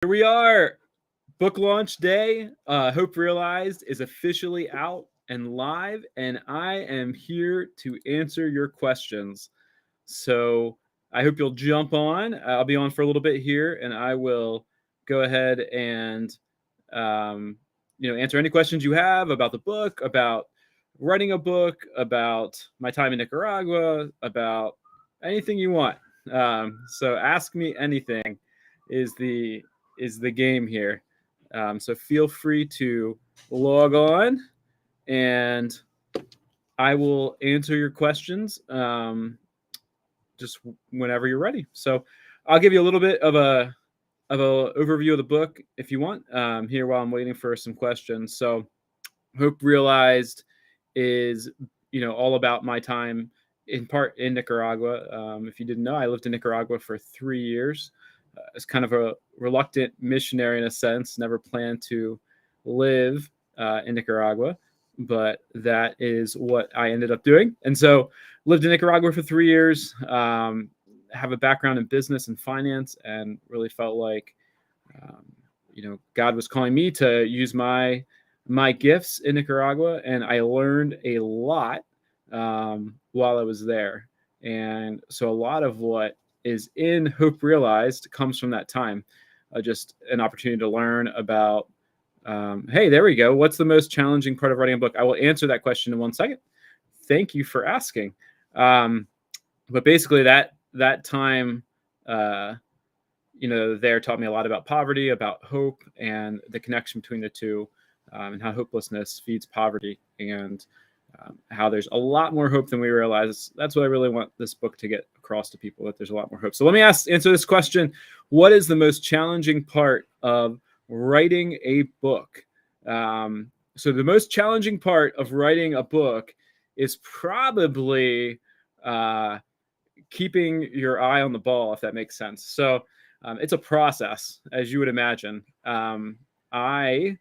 Here we are. Book launch day. Hope Realized is officially out and live, and I am here to answer your questions. So I hope you'll jump on. I'll be on for a little bit here, and I will go ahead and answer any questions you have about the book, about writing a book, about my time in Nicaragua, about anything you want. So ask me anything is the game here. So feel free to log on, and I will answer your questions just whenever you're ready. So I'll give you a little bit of a overview of the book if you want here while I'm waiting for some questions. So Hope Realized is all about my time in part in Nicaragua. If you didn't know, I lived in Nicaragua for 3 years. As kind of a reluctant missionary in a sense, never planned to live in Nicaragua, but that is what I ended up doing. And so lived in Nicaragua for 3 years, have a background in business and finance, and really felt like, God was calling me to use my gifts in Nicaragua, and I learned a lot while I was there. And so a lot of what is in Hope Realized comes from that time. Just an opportunity to learn about, hey, there we go. What's the most challenging part of writing a book? I will answer that question in 1 second. Thank you for asking. But basically that time, there taught me a lot about poverty, about hope, and the connection between the two, and how hopelessness feeds poverty, and how there's a lot more hope than we realize. That's what I really want this book to get across to people, that there's a lot more hope. So let me answer this question. What is the most challenging part of writing a book? So the most challenging part of writing a book is probably keeping your eye on the ball, if that makes sense. So it's a process, as you would imagine. I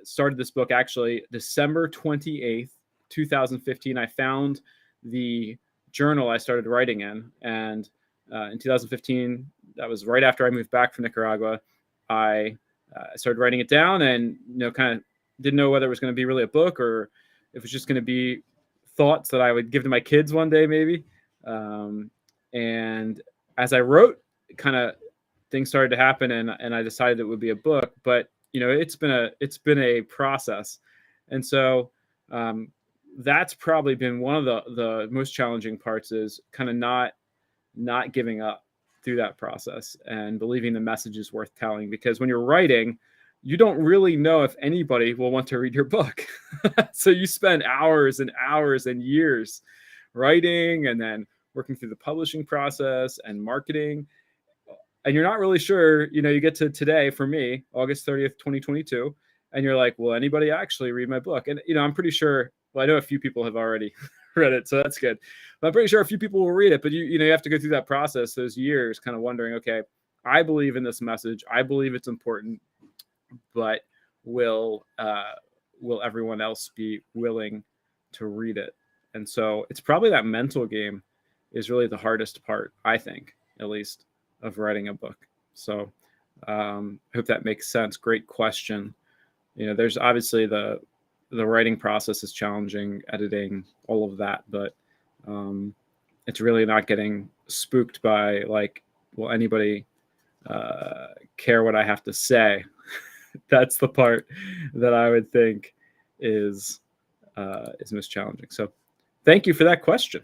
started this book actually December 28th, 2015. I found the journal I started writing in, and in 2015, that was right after I moved back from Nicaragua. I started writing it down, and kind of didn't know whether it was going to be really a book or if it was just going to be thoughts that I would give to my kids one day, maybe. And as I wrote, kind of things started to happen, and I decided it would be a book. But it's been a process, and so that's probably been one of the most challenging parts, is kind of not giving up through that process and believing the message is worth telling. Because when you're writing, you don't really know if anybody will want to read your book. So you spend hours and hours and years writing, and then working through the publishing process and marketing. And you're not really sure, you get to today, for me, August 30th, 2022, and you're like, will anybody actually read my book? And, I'm pretty sure, well, I know a few people have already read it, so that's good. But I'm pretty sure a few people will read it, but you have to go through that process, those years, kind of wondering, okay, I believe in this message. I believe it's important, but will everyone else be willing to read it? And so it's probably that mental game is really the hardest part, I think, at least, of writing a book. So I hope that makes sense. Great question. There's obviously the writing process is challenging, editing, all of that, but it's really not getting spooked by, like, will anybody care what I have to say? That's the part that I would think is most challenging. So thank you for that question.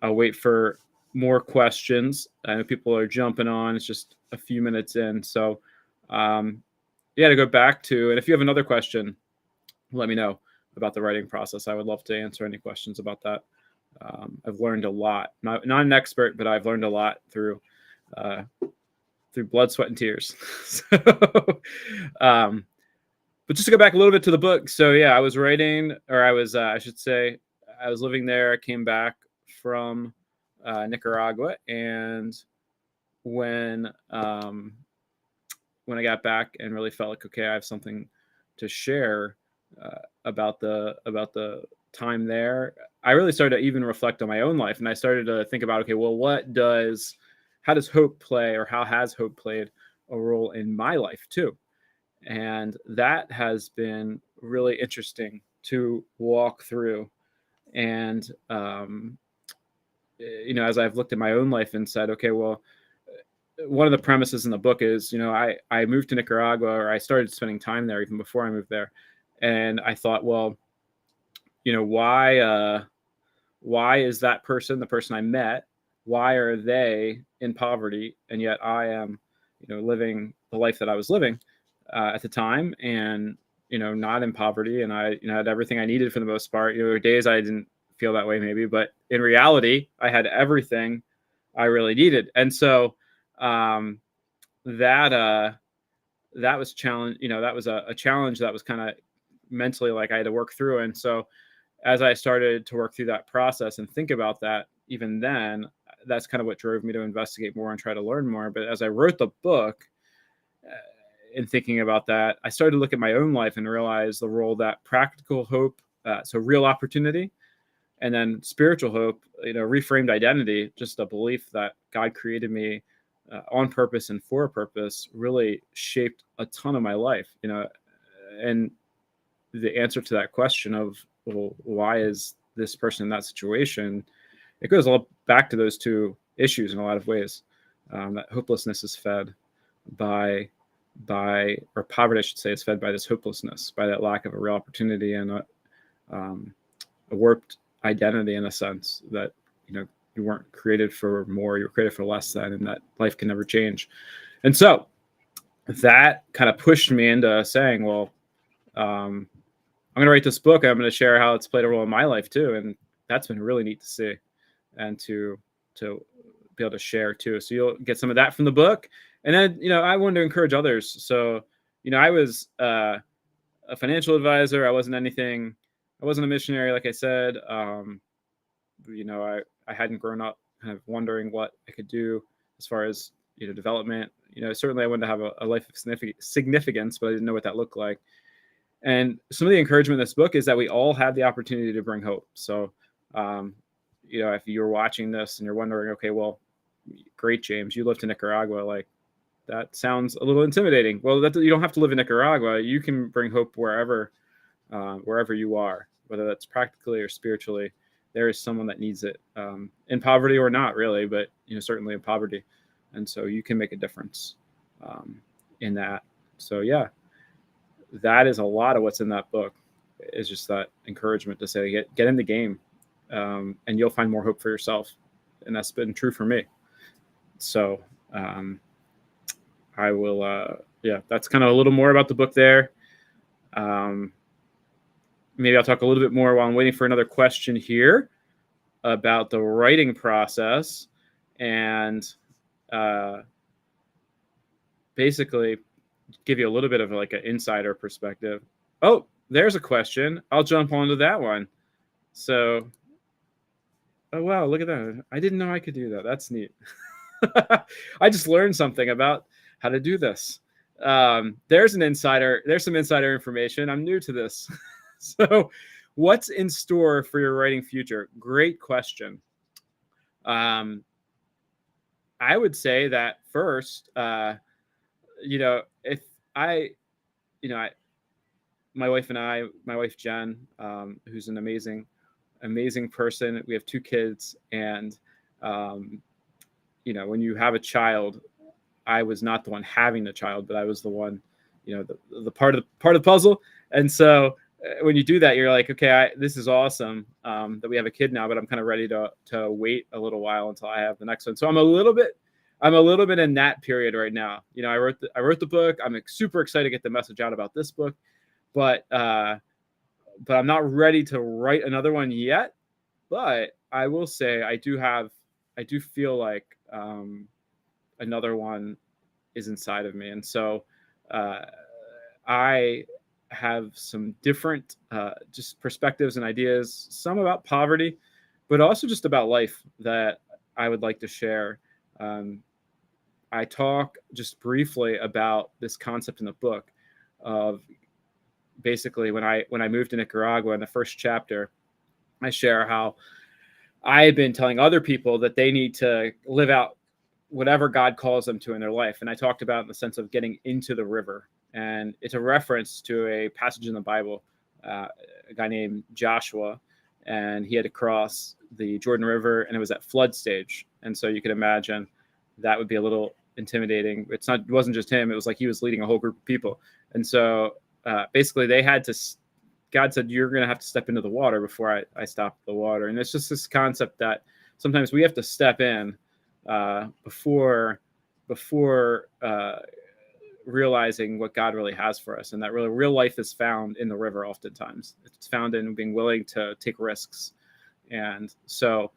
I'll wait for more questions. I know people are jumping on. It's just a few minutes in. So to go back to, and if you have another question, let me know about the writing process. I would love to answer any questions about that. I've learned a lot. Not an expert, but I've learned a lot through blood, sweat, and tears. So, but just to go back a little bit to the book. So I was writing, or I was, I should say, I was living there. I came back from Nicaragua, and when I got back and really felt like, okay, I have something to share about the time there, I really started to even reflect on my own life, and I started to think about, okay, well, does hope play, or how has hope played a role in my life too? And that has been really interesting to walk through. And as I've looked at my own life and said, okay, well, one of the premises in the book is, I moved to Nicaragua, or I started spending time there even before I moved there. And I thought, well, why is that person, the person I met, why are they in poverty? And yet I am, living the life that I was living at the time, and, not in poverty. And I, had everything I needed for the most part. There were days I didn't feel that way maybe, but in reality, I had everything I really needed. And so that was challenge, that was a challenge that was kind of mentally, like, I had to work through. And so as I started to work through that process and think about that, even then, that's kind of what drove me to investigate more and try to learn more. But as I wrote the book, in thinking about that, I started to look at my own life and realize the role that practical hope, so real opportunity, and then spiritual hope, reframed identity, just a belief that God created me on purpose and for a purpose, really shaped a ton of my life. And the answer to that question of, well, why is this person in that situation? It goes all back to those two issues in a lot of ways. That hopelessness is fed by, or poverty, I should say, is fed by this hopelessness, by that lack of a real opportunity and a warped identity, in a sense that, you weren't created for more, you were created for less than, and that life can never change. And so that kind of pushed me into saying, well, I'm going to write this book. I'm going to share how it's played a role in my life too. And that's been really neat to see and to be able to share too. So you'll get some of that from the book. And then, I wanted to encourage others. So, I was a financial advisor. I wasn't a missionary, like I said. I hadn't grown up kind of wondering what I could do as far as, development. Certainly I wanted to have a life of significance, but I didn't know what that looked like. And some of the encouragement in this book is that we all have the opportunity to bring hope. So, if you're watching this and you're wondering, okay, well, great, James, you lived in Nicaragua, like, that sounds a little intimidating. Well, you don't have to live in Nicaragua. You can bring hope wherever you are, whether that's practically or spiritually. There is someone that needs it, in poverty or not, really, but certainly in poverty, and so you can make a difference in that. So yeah, that is a lot of what's in that book. Is just that encouragement to say, get in the game, and you'll find more hope for yourself, and that's been true for me. So I will, that's kind of a little more about the book there. Maybe I'll talk a little bit more while I'm waiting for another question here about the writing process, and basically give you a little bit of like an insider perspective. Oh, there's a question. I'll jump onto that one. So, oh, wow, look at that. I didn't know I could do that. That's neat. I just learned something about how to do this. There's some insider information. I'm new to this. So what's in store for your writing future? Great question. I would say that first, if my wife Jen, who's an amazing person. We have 2 kids, and when you have a child, I was not the one having the child, but I was the one, the part of the puzzle. And so when you do that, you're like, okay, this is awesome that we have a kid now, but I'm kind of ready to wait a little while until I have the next one. So I'm a little bit in that period right now. I wrote the book. I'm super excited to get the message out about this book, but I'm not ready to write another one yet. But I will say I do feel like another one is inside of me, and so I have some different just perspectives and ideas, some about poverty, but also just about life that I would like to share. I talk just briefly about this concept in the book of basically when I moved to Nicaragua. In the first chapter, I share how I had been telling other people that they need to live out whatever God calls them to in their life. And I talked about in the sense of getting into the river. And it's a reference to a passage in the Bible, a guy named Joshua, and he had to cross the Jordan River, and it was at flood stage. And so you can imagine that would be a little intimidating. It wasn't just him. It was like he was leading a whole group of people. And so basically they had to, God said, you're going to have to step into the water before I stop the water. And it's just this concept that sometimes we have to step in before realizing what God really has for us. And that really real life is found in the river. Oftentimes it's found in being willing to take risks. And so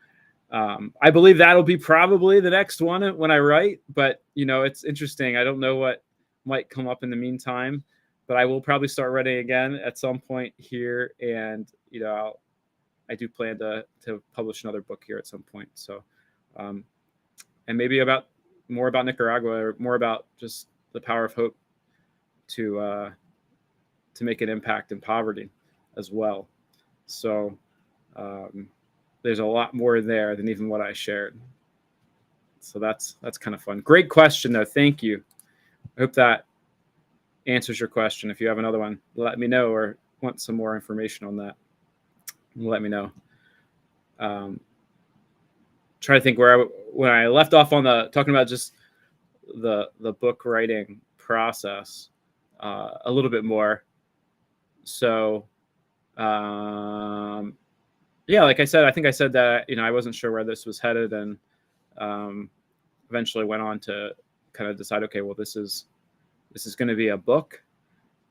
I believe that'll be probably the next one when I write, but it's interesting. I don't know what might come up in the meantime, but I will probably start writing again at some point here. And, I do plan to publish another book here at some point. So, and maybe more about Nicaragua, or more about just the power of hope to make an impact in poverty as well. So there's a lot more there than even what I shared. So that's kind of fun. Great question though. Thank you. I hope that answers your question. If you have another one, let me know, or want some more information on that, let me know. Try to think when I left off on talking about just the book writing process a little bit more. So like I said, I think I said that I wasn't sure where this was headed, and eventually went on to kind of decide, okay, well, this is going to be a book,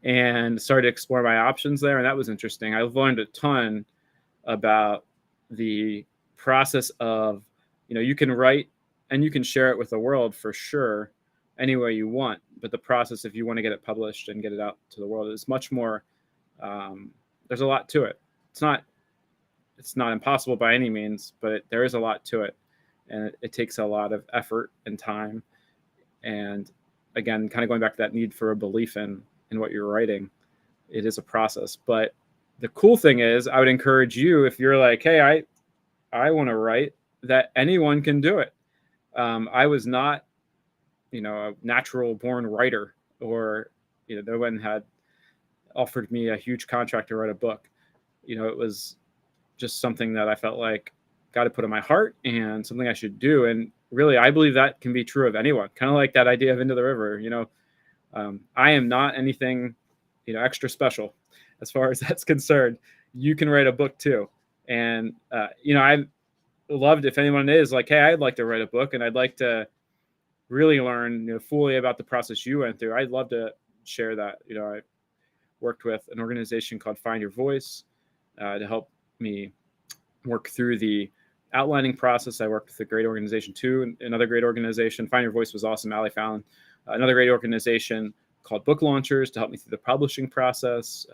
and started to explore my options there. And that was interesting. I've learned a ton about the process of, you can write and you can share it with the world for sure, any way you want. But the process, if you want to get it published and get it out to the world, is much more, there's a lot to it. It's not impossible by any means, but there is a lot to it. And it takes a lot of effort and time. And again, kind of going back to that need for a belief in what you're writing, it is a process. But the cool thing is, I would encourage you, if you're like, hey, I want to write, that anyone can do it. I was not, a natural born writer, or, no one had offered me a huge contract to write a book. It was just something that I felt like God had put in my heart and something I should do. And really, I believe that can be true of anyone, kind of like that idea of Into the River. I am not anything, extra special as far as that's concerned. You can write a book too. And, I loved if anyone is like, hey, I'd like to write a book and I'd like to really learn fully about the process you went through. I'd love to share that. I worked with an organization called Find Your Voice to help me work through the outlining process. I worked with a great organization too, another great organization. Find Your Voice was awesome. Ali Fallon, another great organization called Book Launchers, to help me through the publishing process.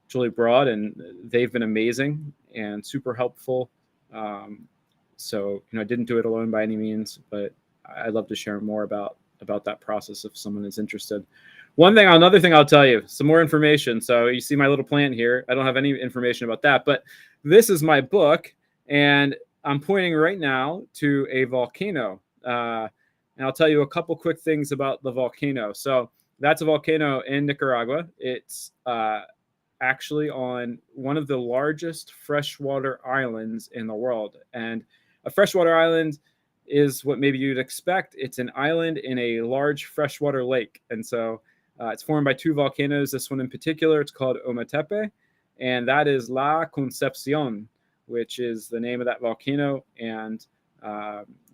Julie Broad, and they've been amazing and super helpful. So, I didn't do it alone by any means, but I'd love to share more about that process if someone is interested. Another thing I'll tell you, some more information. So you see my little plant here. I don't have any information about that, but this is my book, and I'm pointing right now to a volcano. And I'll tell you a couple quick things about the volcano. So that's a volcano in Nicaragua. It's actually on one of the largest freshwater islands in the world. And a freshwater island is what maybe you'd expect. It's an island in a large freshwater lake. And so it's formed by two volcanoes. This one in particular, it's called Ometepe, and that is La Concepcion, which is the name of that volcano. And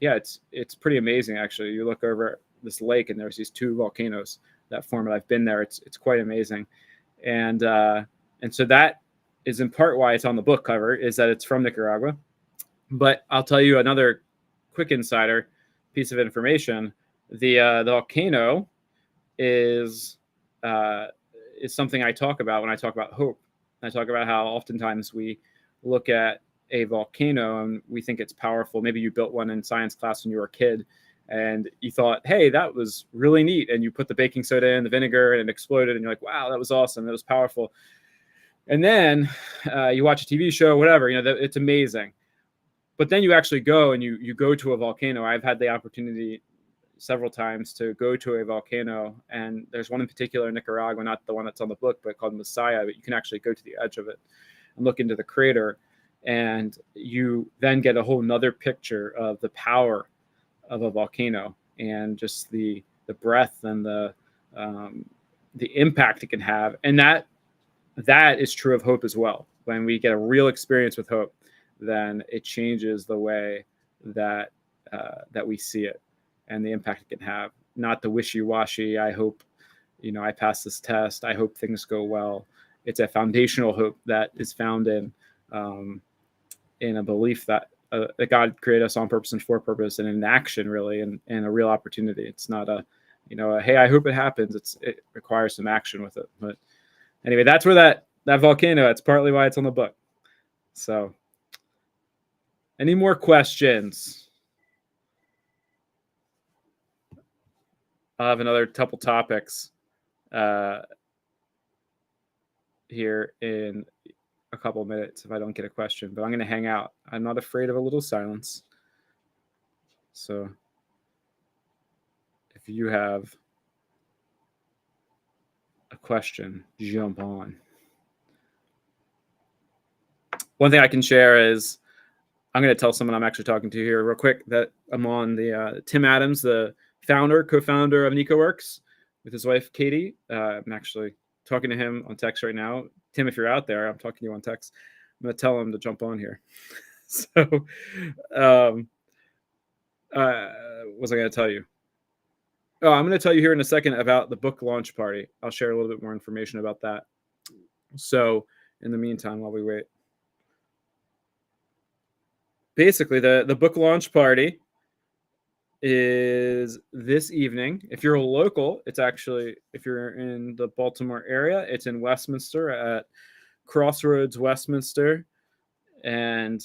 it's pretty amazing, actually. You look over this lake and there's these two volcanoes that form it. I've been there. It's quite amazing. And so that is in part why it's on the book cover, is that it's from Nicaragua. But I'll tell you another quick insider piece of information. The volcano is something I talk about when I talk about hope. I talk about how oftentimes we look at a volcano and we think it's powerful. Maybe you built one in science class when you were a kid and you thought, hey, that was really neat. And you put the baking soda in, the vinegar, and it exploded. And you're like, wow, that was awesome. That was powerful. And then you watch a TV show, whatever, it's amazing. but then you actually go and you go to a volcano. I've had the opportunity several times to go to a volcano, and there's one in particular in Nicaragua, not the one that's on the book, but called Masaya. But you can actually go to the edge of it and look into the crater, and you then get a whole nother picture of the power of a volcano and just the breadth and the impact it can have. And that is true of hope as well. When we get a real experience with hope, then it changes the way that that we see it and the impact it can have. Not the wishy-washy, I hope, I pass this test, I hope things go well. It's a foundational hope that is found in a belief that God created us on purpose and for purpose, and in action, really, and a real opportunity. It's not a hey, I hope it happens. It requires some action with it. But anyway, that's where that volcano, that's partly why it's on the book. So any more questions? I'll have another couple topics here in a couple of minutes if I don't get a question, but I'm going to hang out. I'm not afraid of a little silence. So if you have a question, jump on. One thing I can share is I'm going to tell someone I'm actually talking to here real quick that I'm on the Tim Adams, the co-founder of NicoWorks, with his wife, Katie. I'm actually talking to him on text right now. Tim, if you're out there, I'm talking to you on text. I'm going to tell him to jump on here. So, what was I going to tell you? Oh, I'm going to tell you here in a second about the book launch party. I'll share a little bit more information about that. So, in the meantime, while we wait, basically the book launch party is this evening. If you're a local, it's actually, if you're in the Baltimore area, it's in Westminster at Crossroads Westminster, and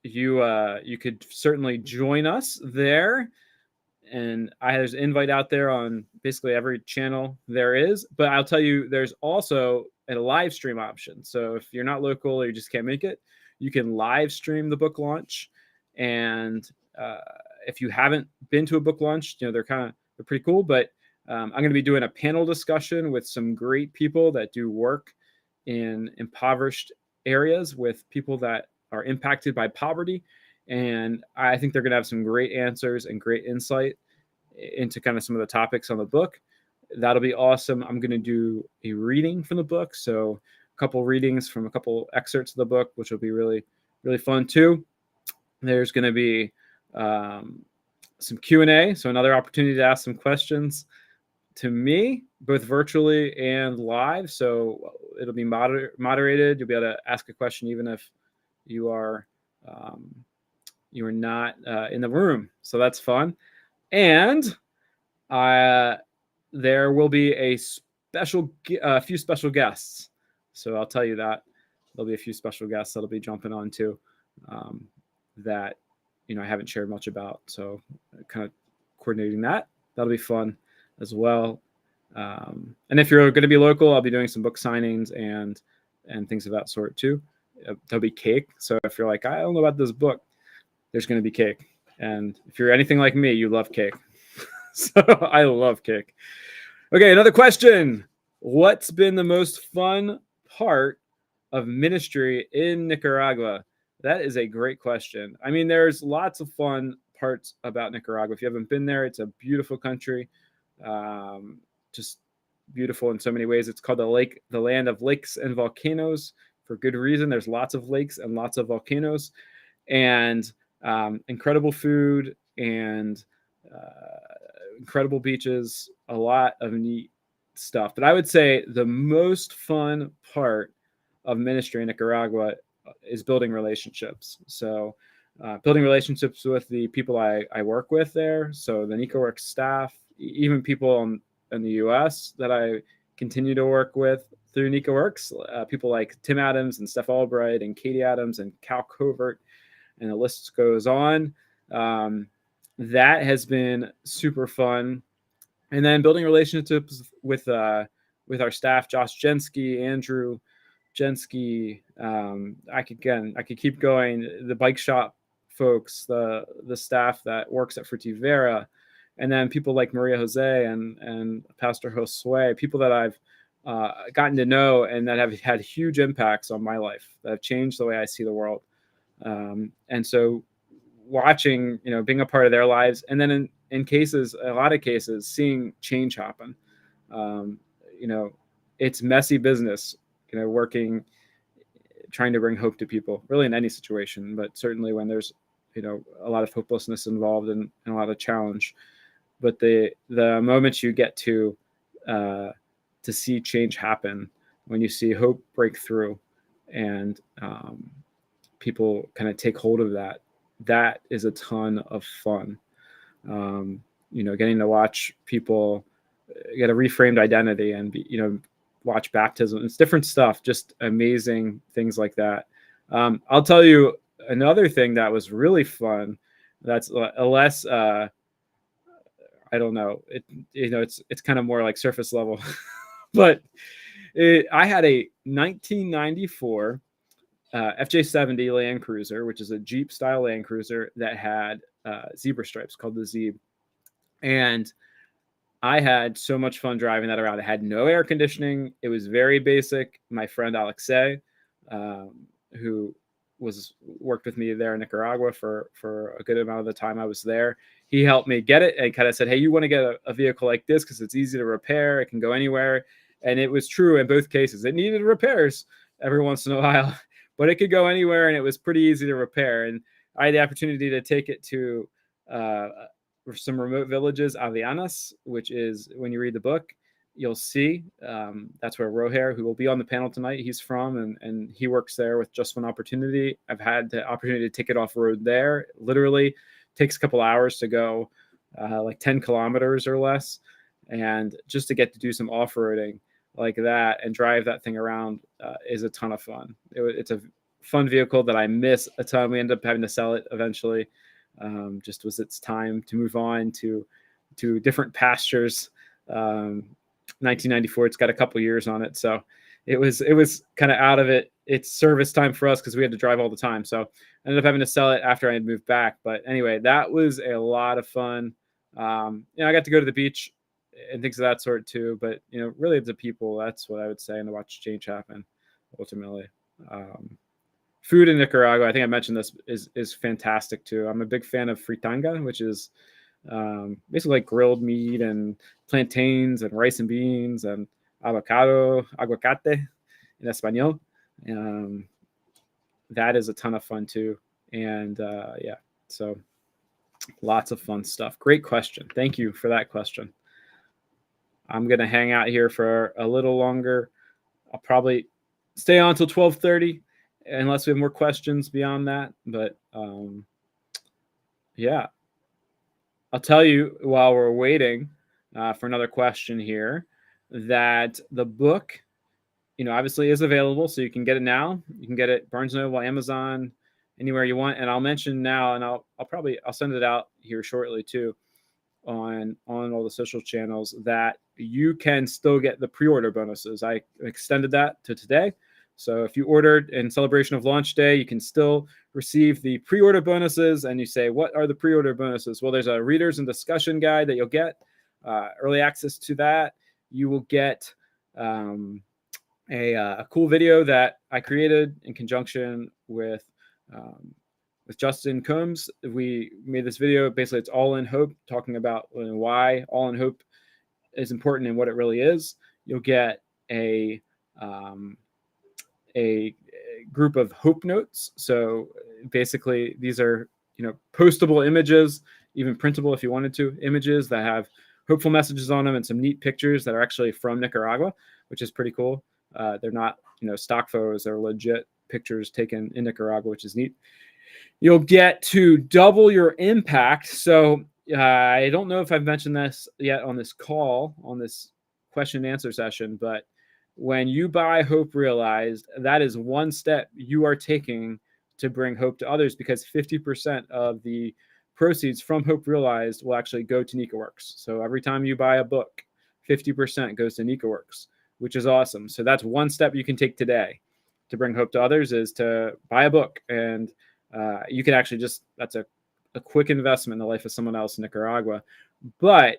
you could certainly join us there. And there's an invite out there on basically every channel there is. But I'll tell you, there's also a live stream option. So if you're not local or you just can't make it, you can live stream the book launch. And if you haven't been to a book launch, they're pretty cool. But I'm going to be doing a panel discussion with some great people that do work in impoverished areas with people that are impacted by poverty. And I think they're going to have some great answers and great insight into kind of some of the topics on the book. That'll be awesome. I'm going to do a reading from the book. So a couple readings from a couple excerpts of the book, which will be really, really fun too. There's going to be some Q&A. So another opportunity to ask some questions to me, both virtually and live. So it'll be moderated. You'll be able to ask a question even if you are not in the room. So that's fun. And there will be a few special guests. So I'll tell you that there'll be a few special guests that'll be jumping on too, that I haven't shared much about. So kind of coordinating that. That'll be fun as well. And if you're going to be local, I'll be doing some book signings and things of that sort too. There'll be cake. So if you're like, I don't know about this book, there's going to be cake. And if you're anything like me, you love cake. So I love cake. Okay, another question. What's been the most fun part of ministry in Nicaragua? That is a great question. I mean, there's lots of fun parts about Nicaragua. If you haven't been there, it's a beautiful country. Just beautiful in so many ways. It's called the land of lakes and volcanoes for good reason. There's lots of lakes and lots of volcanoes, and incredible food and incredible beaches, a lot of neat stuff. But I would say the most fun part of ministry in Nicaragua is building relationships. So building relationships with the people I work with there. So the NicoWorks staff, even people in the US that I continue to work with through NicoWorks, people like Tim Adams and Steph Albright and Katie Adams and Cal Covert, and the list goes on. That has been super fun. And then building relationships with our staff, Josh Jensky, Andrew Genski. I could keep going. The bike shop folks, the staff that works at Frutivera, and then people like Maria Jose and Pastor Josue, people that I've gotten to know and that have had huge impacts on my life, that have changed the way I see the world. And so watching, being a part of their lives, and then in cases, a lot of cases, seeing change happen. It's messy business, working, trying to bring hope to people, really in any situation, but certainly when there's, a lot of hopelessness involved and a lot of challenge. But the moments you get to see change happen, when you see hope break through and people kind of take hold of that is a ton of fun. Getting to watch people get a reframed identity and watch baptism. It's different stuff, just amazing things like that. I'll tell you another thing that was really fun. That's a less, I don't know. It's kind of more like surface level, but I had a 1994 FJ70 Land Cruiser, which is a Jeep style Land Cruiser that had zebra stripes, called the Zeeb. And I had so much fun driving that around. It had no air conditioning. It was very basic. My friend Alexei, who worked with me there in Nicaragua for a good amount of the time I was there, he helped me get it and kind of said, hey, you want to get a vehicle like this because it's easy to repair. It can go anywhere. And it was true in both cases. It needed repairs every once in a while, but it could go anywhere and it was pretty easy to repair. And I had the opportunity to take it to some remote villages, Avianas, which is, when you read the book, you'll see that's where Roher, who will be on the panel tonight, he's from, and he works there with Just One Opportunity. I've had the opportunity to take it off road there. Literally takes a couple hours to go, like 10 kilometers or less. And just to get to do some off-roading like that and drive that thing around is a ton of fun. It's a fun vehicle that I miss a ton. We ended up having to sell it eventually. Just was its time to move on to different pastures. 1994, it's got a couple years on it, so it was kind of out of its service time for us because we had to drive all the time. So I ended up having to sell it after I had moved back. But anyway, that was a lot of fun. I got to go to the beach and things of that sort too. But really, the people, that's what I would say, and to watch change happen ultimately. Food in Nicaragua, I think I mentioned this, is fantastic too. I'm a big fan of fritanga, which is basically like grilled meat and plantains and rice and beans and aguacate in Espanol. That is a ton of fun too. And so lots of fun stuff. Great question. Thank you for that question. I'm going to hang out here for a little longer. I'll probably stay on till 12:30. Unless we have more questions beyond that. But yeah, I'll tell you while we're waiting for another question here that the book, obviously is available. So you can get it now. You can get it Barnes & Noble, Amazon, anywhere you want. And I'll mention now, and I'll send it out here shortly too on all the social channels, that you can still get the pre-order bonuses. I extended that to today. So if you ordered in celebration of launch day, you can still receive the pre-order bonuses. And you say, what are the pre-order bonuses? Well, there's a readers and discussion guide that you'll get, early access to that. You will get a cool video that I created in conjunction with Justin Combs. We made this video. Basically, it's All in Hope, talking about why All in Hope is important and what it really is. You'll get a group of hope notes. So basically, these are postable images, even printable if you wanted to, images that have hopeful messages on them and some neat pictures that are actually from Nicaragua, which is pretty cool. They're not stock photos; they're legit pictures taken in Nicaragua, which is neat. You'll get to double your impact. So I don't know if I've mentioned this yet on this call, on this question and answer session, but when you buy Hope Realized, that is one step you are taking to bring hope to others, because 50% of the proceeds from Hope Realized will actually go to NicaWorks. So every time you buy a book, 50% goes to NicaWorks, which is awesome. So that's one step you can take today. to bring hope to others is to buy a book. And you can actually that's a quick investment in the life of someone else in Nicaragua. But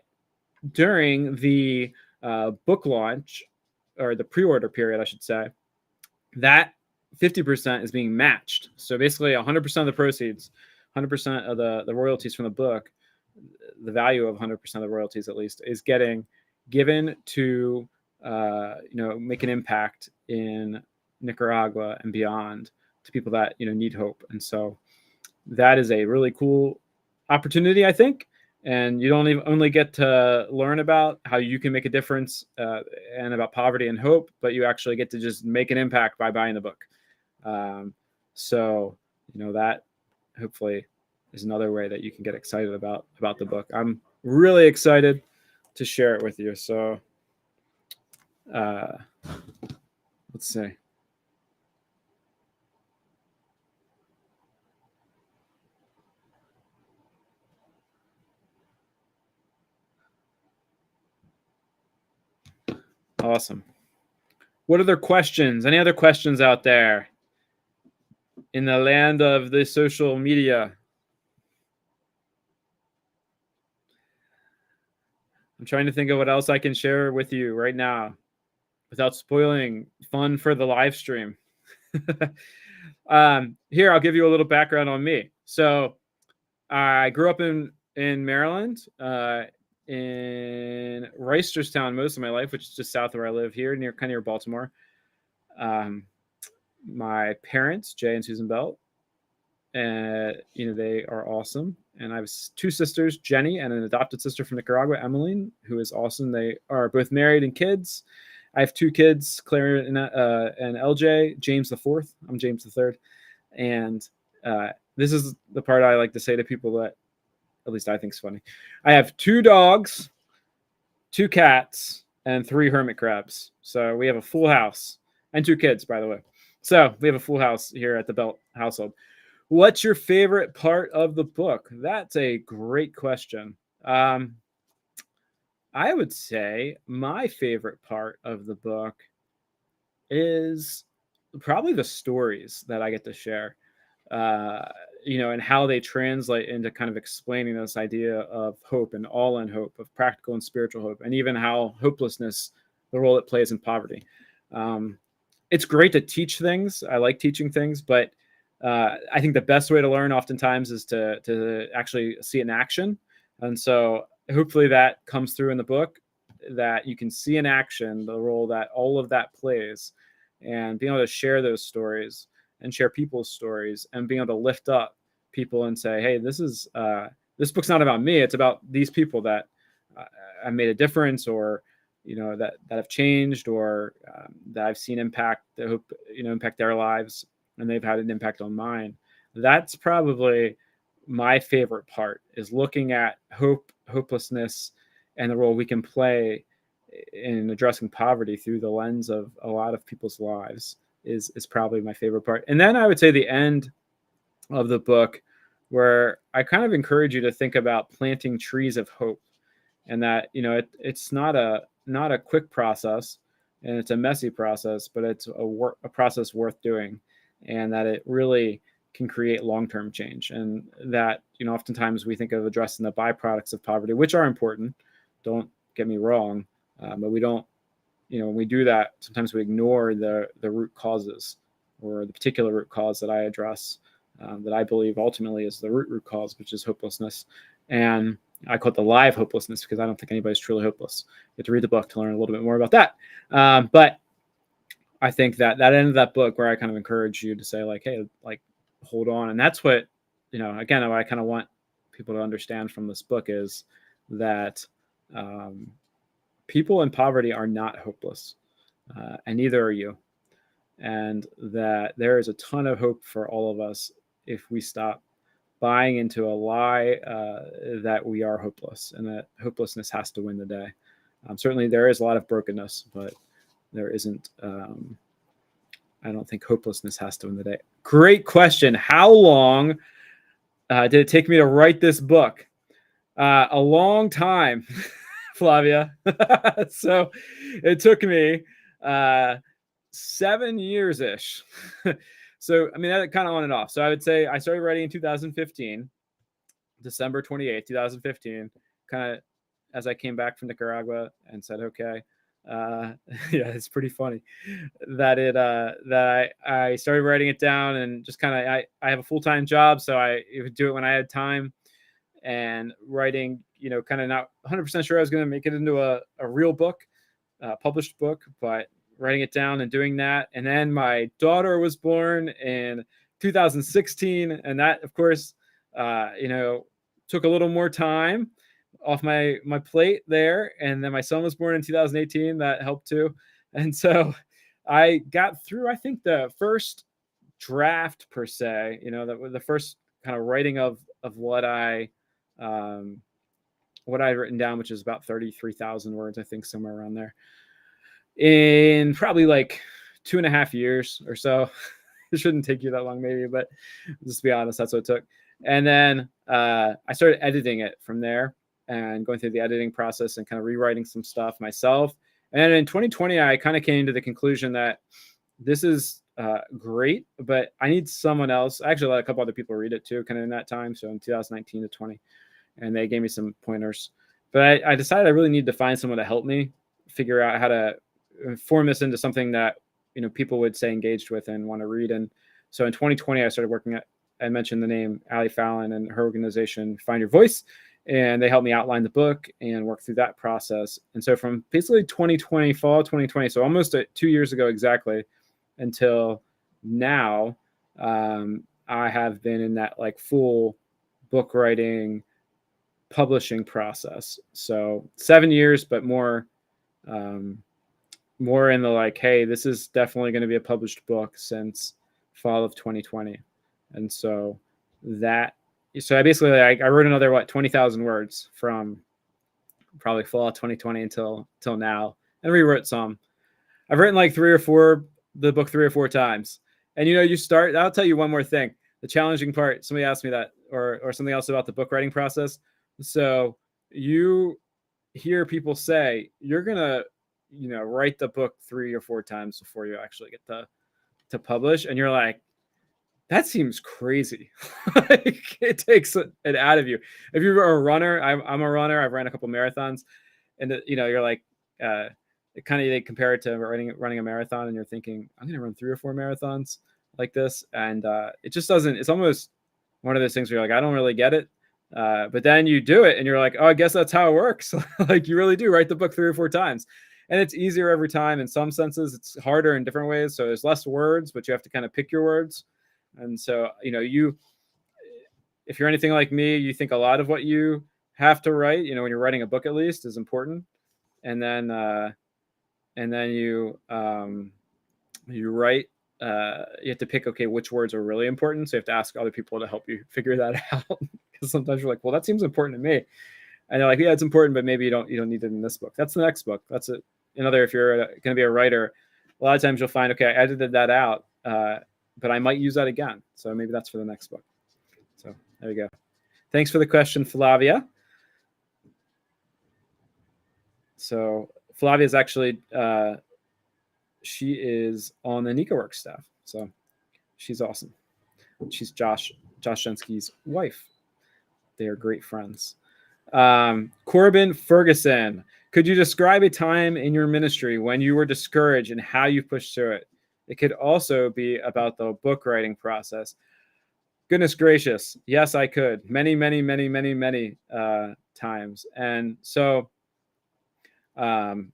during the book launch, or the pre-order period, I should say, that 50% is being matched. So basically 100% of the proceeds, 100% of the royalties from the book, the value of 100% of the royalties at least, is getting given to make an impact in Nicaragua and beyond, to people that need hope. And so that is a really cool opportunity, I think. And you don't even only get to learn about how you can make a difference and about poverty and hope, but you actually get to just make an impact by buying the book. So that hopefully is another way that you can get excited about the book. I'm really excited to share it with you. So let's see. Awesome. What other questions? Any other questions out there in the land of the social media? I'm trying to think of what else I can share with you right now without spoiling fun for the live stream. Here, I'll give you a little background on me. So I grew up in Maryland, in Reisterstown most of my life, which is just south of where I live here, kind of near Baltimore. My parents, Jay and Susan Belt, they are awesome. And I have two sisters, Jenny, and an adopted sister from Nicaragua, Emmeline, who is awesome. They are both married and kids. I have two kids, Claire and LJ, James the fourth. I'm James the third. And this is the part I like to say to people that at least I think is funny. I have 2 dogs, 2 cats, and 3 hermit crabs. So we have a full house, and 2 kids, by the way. So we have a full house here at the Belt household. What's your favorite part of the book? That's a great question. I would say my favorite part of the book is probably the stories that I get to share, and how they translate into kind of explaining this idea of hope and all-in hope, of practical and spiritual hope, and even how hopelessness, the role it plays in poverty. It's great to teach things. I like teaching things, but I think the best way to learn oftentimes is to actually see it in action. And so hopefully that comes through in the book, that you can see in action the role that all of that plays, and being able to share those stories and share people's stories, and being able to lift up people and say, hey, this book's not about me. It's about these people that I made a difference, or that have changed, or that I've seen impact their lives, and they've had an impact on mine. That's probably my favorite part, is looking at hope, hopelessness, and the role we can play in addressing poverty through the lens of a lot of people's lives is probably my favorite part. And then I would say the end of the book, where I kind of encourage you to think about planting trees of hope, and that it's not a quick process, and it's a messy process, but it's a process worth doing, and that it really can create long-term change. And that oftentimes we think of addressing the byproducts of poverty, which are important, don't get me wrong, but we don't, when we do that, sometimes we ignore the root causes, or the particular root cause that I address, that I believe ultimately is the root cause, which is hopelessness. And I call it the live hopelessness, because I don't think anybody's truly hopeless. You have to read the book to learn a little bit more about that. But I think that end of that book, where I kind of encourage you to say, like, hey, like, hold on. And that's what, again, what I kind of want people to understand from this book is that people in poverty are not hopeless, and neither are you. And that there is a ton of hope for all of us if we stop buying into a lie that we are hopeless, and that hopelessness has to win the day. Certainly there is a lot of brokenness, but there isn't, I don't think hopelessness has to win the day. Great question. How long did it take me to write this book? A long time, Flavia. So it took me 7 years ish. So, I mean, that kind of on and off. So I would say I started writing in 2015, December 28th, 2015, kind of as I came back from Nicaragua and said, okay, yeah, it's pretty funny that I started writing it down and just kind of, I have a full-time job. So I would do it when I had time, and writing, kind of not 100% sure I was going to make it into a real book, published book, but writing it down and doing that. And then my daughter was born in 2016. And that, of course, took a little more time off my plate there. And then my son was born in 2018. That helped too. And so I got through, I think, the first draft per se, the first kind of writing of what I had written down, which is about 33,000 words, I think, somewhere around there, in probably like 2.5 years or so. It shouldn't take you that long, maybe, but just to be honest, that's what it took. And then I started editing it from there and going through the editing process and kind of rewriting some stuff myself. And in 2020, I kind of came to the conclusion that this is great, but I need someone else. I actually let a couple other people read it too, kind of in that time. So in 2019 to 20, and they gave me some pointers. But I decided I really need to find someone to help me figure out how to form this into something that people would say engaged with and want to read. And so in 2020, I started working at, I mentioned the name Ali Fallon and her organization Find Your Voice, and they helped me outline the book and work through that process. And so from basically 2020, fall 2020, so almost 2 years ago exactly, until now, I have been in that like full book writing, publishing process. So 7 years, but more in the like, hey, this is definitely going to be a published book since fall of 2020. And so I basically, I wrote another 20,000 words from probably fall of 2020 until now, and rewrote some. I've written like the book 3 or 4 times. And you start, I'll tell you one more thing. The challenging part, somebody asked me that, or something else about the book writing process. So you hear people say you're gonna, write the book 3 or 4 times before you actually get to publish, and you're like, that seems crazy. Like, it takes it out of you. If you're a runner, I'm a runner. I've ran a couple marathons, and you're like, they compare it to running a marathon, and you're thinking, I'm gonna run 3 or 4 marathons like this, and it just doesn't. It's almost one of those things where you're like, I don't really get it. But then you do it and you're like, oh, I guess that's how it works. Like, you really do write the book 3 or 4 times, and it's easier every time. In some senses, it's harder in different ways. So there's less words, but you have to kind of pick your words. And so, if you're anything like me, you think a lot of what you have to write, when you're writing a book, at least, is important. And then you write, you have to pick, okay, which words are really important. So you have to ask other people to help you figure that out. Because sometimes you're like, well, that seems important to me. And they're like, yeah, it's important, but maybe you don't need it in this book. That's the next book. That's it. If you're going to be a writer, a lot of times you'll find, okay, I edited that out, but I might use that again. So maybe that's for the next book. So there you go. Thanks for the question, Flavia. So Flavia is actually, she is on the NicaWorks staff. So she's awesome. She's Josh Shensky's wife. They are great friends. Corbin Ferguson, could you describe a time in your ministry when you were discouraged and how you pushed through it? It could also be about the book writing process. Goodness gracious. Yes, I could. Many, many, many, many, many times. And so, I'm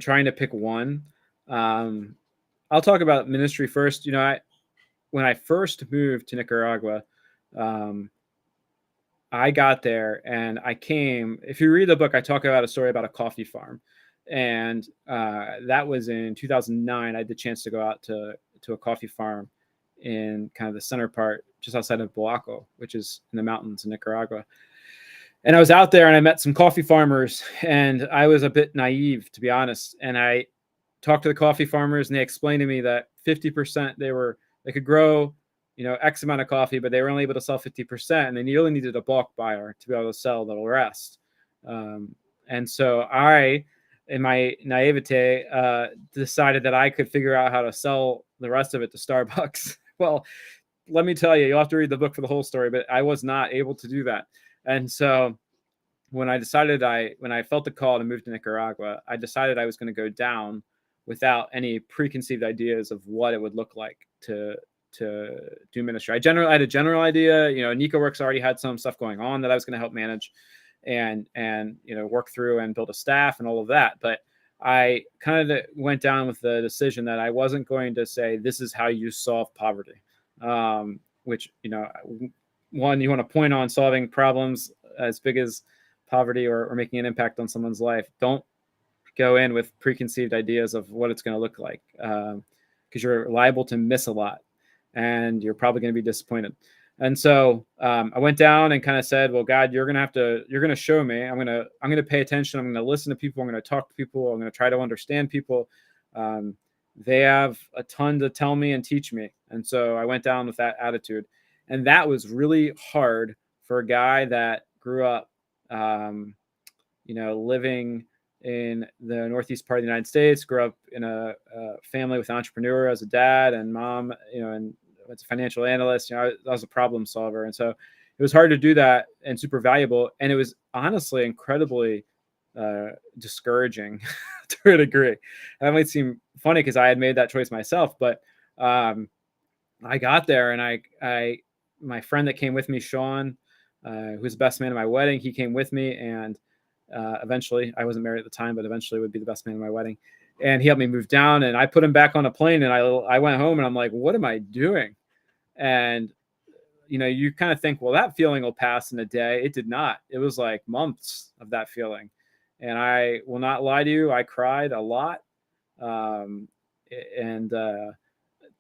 trying to pick one. I'll talk about ministry first. When I first moved to Nicaragua, I got there and I came. If you read the book, I talk about a story about a coffee farm. And that was in 2009. I had the chance to go out to a coffee farm in kind of the center part, just outside of Boaco, which is in the mountains in Nicaragua. And I was out there and I met some coffee farmers, and I was a bit naive, to be honest. And I talked to the coffee farmers, and they explained to me that 50% they could grow, X amount of coffee, but they were only able to sell 50%, and they really needed a bulk buyer to be able to sell the rest. And so I in my naivete, decided that I could figure out how to sell the rest of it to Starbucks. Well, let me tell you, you'll have to read the book for the whole story, but I was not able to do that. And so when I felt the call to move to Nicaragua, I decided I was going to go down without any preconceived ideas of what it would look like to do ministry. I had a general idea. NicoWorks already had some stuff going on that I was going to help manage and work through and build a staff and all of that. But I kind of went down with the decision that I wasn't going to say, this is how you solve poverty, which, one, you want to point on solving problems as big as poverty or making an impact on someone's life. Don't go in with preconceived ideas of what it's going to look like, because you're liable to miss a lot and you're probably going to be disappointed. And so I went down and kind of said, well, God, you're going to show me. I'm going to pay attention. I'm going to listen to people. I'm going to talk to people. I'm going to try to understand people. They have a ton to tell me and teach me. And so I went down with that attitude. And that was really hard for a guy that grew up, living in the northeast part of the United States, grew up in a family with an entrepreneur as a dad and mom, and as a financial analyst. I was a problem solver. And so it was hard to do that and super valuable. And it was honestly incredibly discouraging to a degree. That might seem funny because I had made that choice myself, but I got there and my friend that came with me, Sean, who's the best man at my wedding, he came with me, and eventually, I wasn't married at the time, but eventually would be the best man at my wedding. And he helped me move down, and I put him back on a plane, and I went home and I'm like, what am I doing? And, you kind of think, well, that feeling will pass in a day. It did not. It was like months of that feeling. And I will not lie to you, I cried a lot.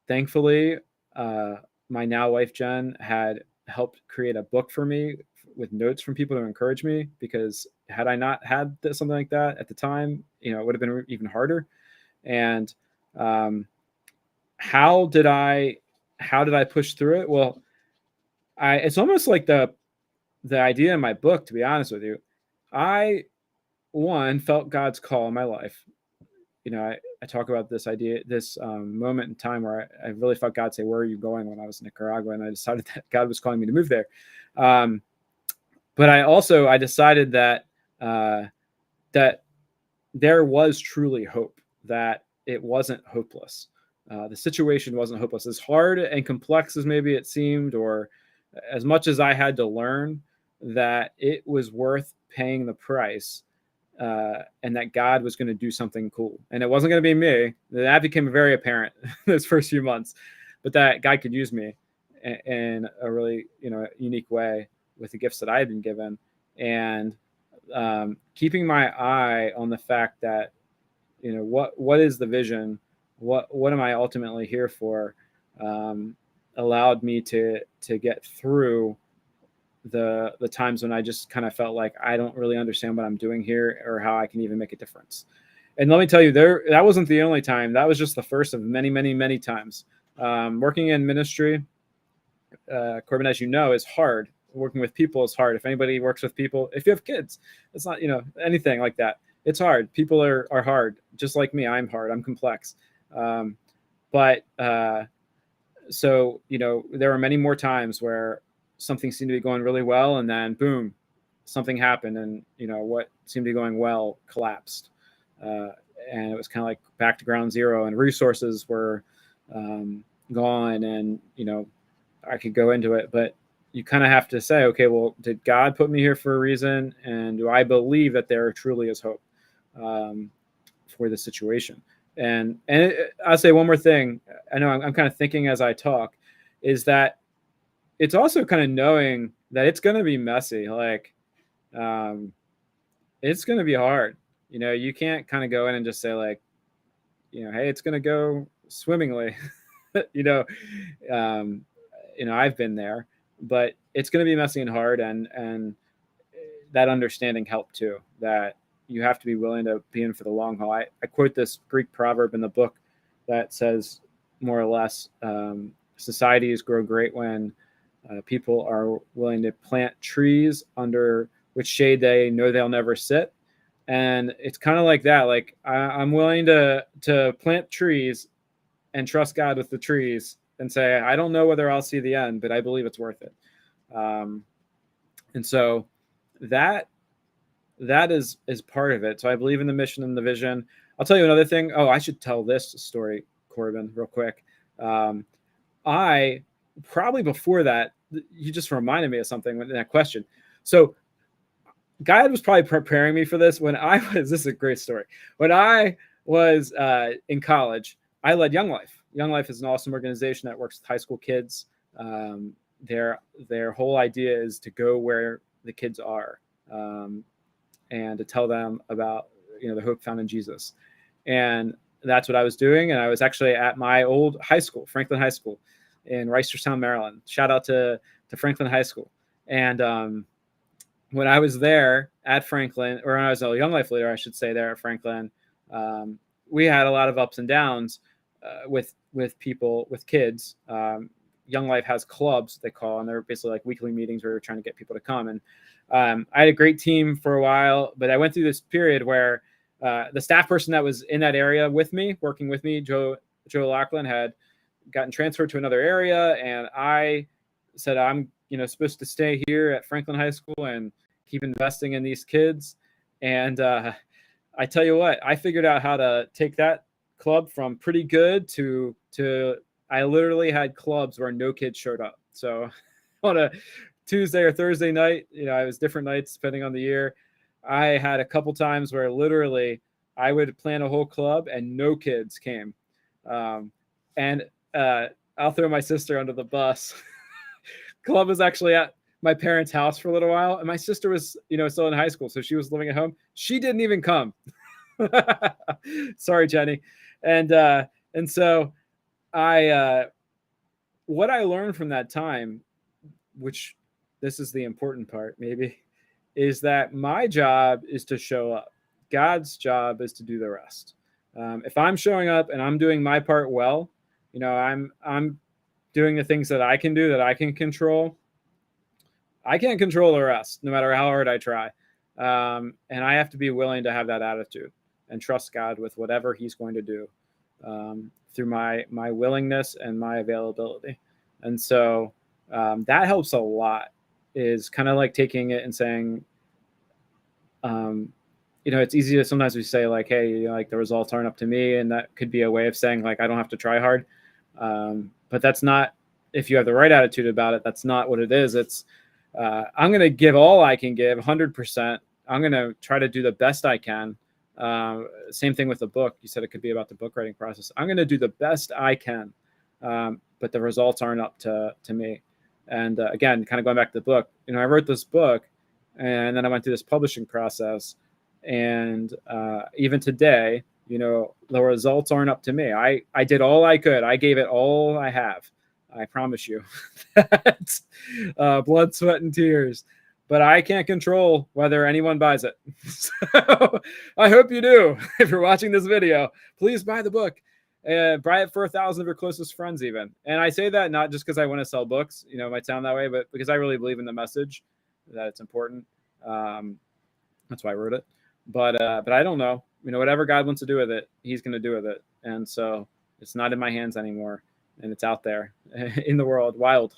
Thankfully, my now wife, Jen, had helped create a book for me with notes from people to encourage me, because had I not had something like that at the time, it would have been even harder. And how did I push through it? Well, it's almost like the idea in my book, to be honest with you. I felt God's call in my life. I talk about this idea, this moment in time where I really felt God say, where are you going, when I was in Nicaragua? And I decided that God was calling me to move there. But I decided that that there was truly hope, that it wasn't hopeless. The situation wasn't hopeless. As hard and complex as maybe it seemed, or as much as I had to learn, that it was worth paying the price, and that God was going to do something cool. And it wasn't going to be me. That became very apparent those first few months, but that God could use me in a really, unique way with the gifts that I had been given. And keeping my eye on the fact that, what is the vision? What am I ultimately here for? Allowed me to get through the times when I just kind of felt like I don't really understand what I'm doing here or how I can even make a difference. And let me tell you, that wasn't the only time. That was just the first of many, many, many times. Working in ministry, Corbin, as you know, is hard. Working with people is hard. If anybody works with people, if you have kids, it's not, anything like that. It's hard. People are hard. Just like me, I'm hard. I'm complex. So, there are many more times where something seemed to be going really well, and then boom, something happened, and what seemed to be going well collapsed, and it was kind of like back to ground zero, and resources were gone, and I could go into it, but you kind of have to say, okay, well, did God put me here for a reason, and do I believe that there truly is hope for the situation? And I'll say one more thing. I know I'm kind of thinking as I talk, is that it's also kind of knowing that it's going to be messy. Like, it's going to be hard. You can't kind of go in and just say like, hey, it's going to go swimmingly. I've been there, but it's going to be messy and hard. And that understanding helped too, that you have to be willing to be in for the long haul. I quote this Greek proverb in the book that says more or less, societies grow great when people are willing to plant trees under which shade they know they'll never sit, And it's kind of like that. Like I'm willing to plant trees and trust God with the trees and say, I don't know whether I'll see the end, but I believe it's worth it. And so that is part of it. So I believe in the mission and the vision. I'll tell you another thing. Oh, I should tell this story, Corbin, real quick. I probably before that, you just reminded me of something in that question. So God was probably preparing me for this when I was, this is a great story. When I was in college, I led Young Life. Young Life is an awesome organization that works with high school kids. Their whole idea is to go where the kids are, and to tell them about, the hope found in Jesus. And that's what I was doing. And I was actually at my old high school, Franklin High School in Reisterstown, Maryland. Shout out to Franklin High School. And when I was there at Franklin, or when I was a Young Life leader, I should say, there at Franklin, we had a lot of ups and downs with people, with kids. Young Life has clubs, they call, and they're basically like weekly meetings where we're trying to get people to come. And I had a great team for a while, but I went through this period where the staff person that was in that area with me, working with me, Joe Lachlan, had gotten transferred to another area, and I said, I'm supposed to stay here at Franklin High School and keep investing in these kids. And I tell you what, I figured out how to take that club from pretty good to I literally had clubs where no kids showed up. So on a Tuesday or Thursday night, it was different nights depending on the year. I had a couple times where literally I would plan a whole club and no kids came. And I'll throw my sister under the bus. Club was actually at my parents' house for a little while, and my sister was, still in high school, so she was living at home. She didn't even come. Sorry, Jenny. And so what I learned from that time, which this is the important part, maybe, is that my job is to show up. God's job is to do the rest. If I'm showing up and I'm doing my part well, I'm doing the things that I can do, that I can control. I can't control the rest, no matter how hard I try. And I have to be willing to have that attitude and trust God with whatever He's going to do, through my willingness and my availability. And so that helps a lot, is kind of like taking it and saying, it's easy to sometimes we say like, hey, like the results aren't up to me. And that could be a way of saying like, I don't have to try hard. But that's not, if you have the right attitude about it, that's not what it is. It's, I'm going to give all I can give 100%. I'm going to try to do the best I can. Same thing with the book. You said it could be about the book writing process. I'm going to do the best I can. But the results aren't up to me. And again, kind of going back to the book, I wrote this book and then I went through this publishing process, and even today, the results aren't up to me. I did all I could. I gave it all I have. I promise you that, blood, sweat, and tears. But I can't control whether anyone buys it. So I hope you do. If you're watching this video, please buy the book. Buy it for 1,000 of your closest friends even. And I say that not just because I want to sell books, it might sound that way, but because I really believe in the message, that it's important. That's why I wrote it. But I don't know. Whatever God wants to do with it, He's going to do with it. And so it's not in my hands anymore. And it's out there in the world, wild.